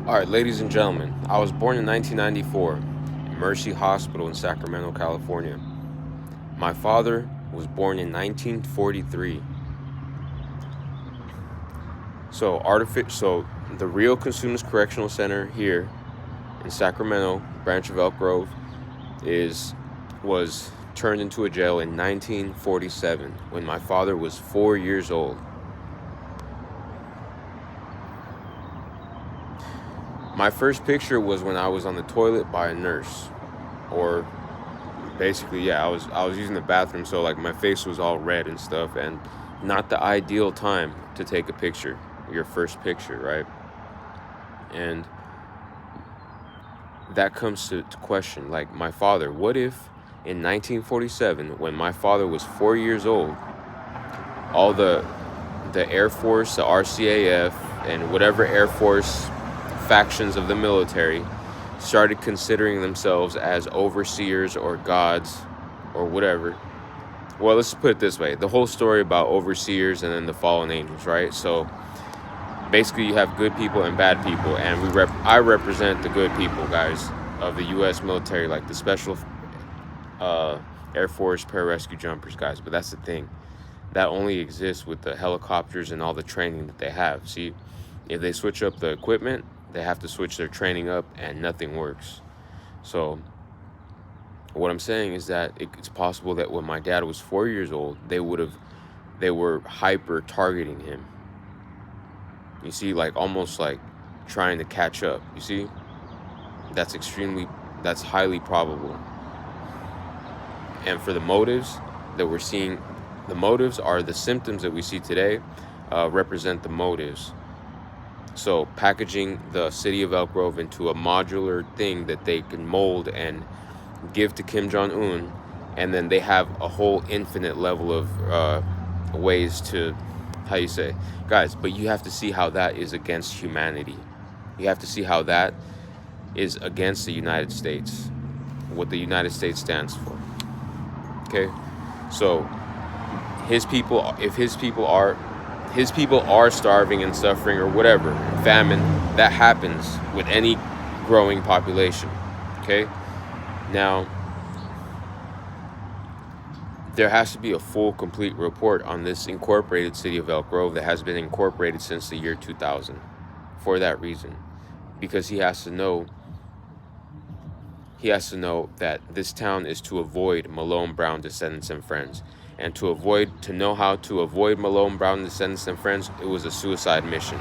All right, ladies and gentlemen, I was born in 1994 in Mercy Hospital in Sacramento, California. My father was born in 1943. So the Rio Consumers Correctional Center here in Sacramento, branch of Elk Grove, is was turned into a jail in 1947 when my father was 4 years old. My first picture was when I was on the toilet by a nurse, or basically, yeah, I was using the bathroom, so like my face was all red and stuff, and not the ideal time to take a picture, your first picture, right? And that comes to question, like my father. What if in 1947, when my father was 4 years old, all the Air Force, the RCAF, and whatever Air Force factions of the military started considering themselves as overseers or gods or whatever. Well, let's put it this way. The whole story about overseers and then the fallen angels, right? So basically you have good people and bad people, and I represent the good people, guys, of the US military, like the special uh, Air Force pararescue jumpers, guys. But that's the thing. That only exists with the helicopters and all the training that they have. See, if they switch up the equipment, they have to switch their training up and nothing works. So what I'm saying is that it's possible that when my dad was 4 years old, they were hyper targeting him. You see, like almost like trying to catch up. You see, that's that's highly probable. And for the motives that we're seeing, the motives are the symptoms that we see today, represent the motives. So packaging the city of Elk Grove into a modular thing that they can mold and give to Kim Jong-un, and then they have a whole infinite level of ways to, how you say, guys, but you have to see how that is against humanity. You have to see how that is against the United States, what the United States stands for. Okay, so if his people are starving and suffering or whatever, famine, that happens with any growing population. Okay, now there has to be a full, complete report on this incorporated city of Elk Grove that has been incorporated since the year 2000 for that reason, because he has to know that this town is to avoid Malone Brown descendants and friends. And to know how to avoid Malone Brown descendants and friends, it was a suicide mission.